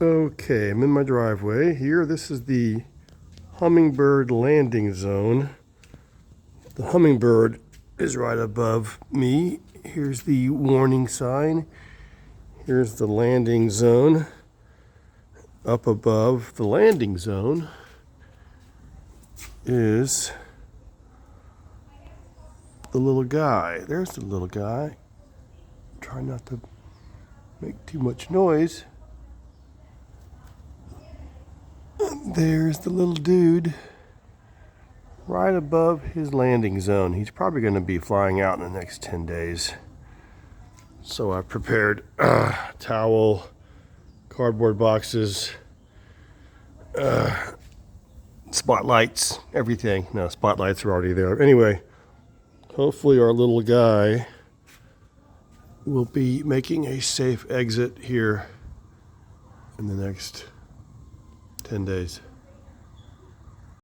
Okay, I'm in my driveway here. This is the Hummingbird landing zone. The Hummingbird is right above me. Here's the warning sign. Here's the landing zone. Up above the landing zone is the little guy. There's the little guy. Try not to make too much noise. There's the little dude right above his landing zone. He's probably going to be flying out in the next 10 days. So I've prepared towel, cardboard boxes, spotlights, everything. No, spotlights are already there. Anyway, hopefully our little guy will be making a safe exit here in the next 10 days.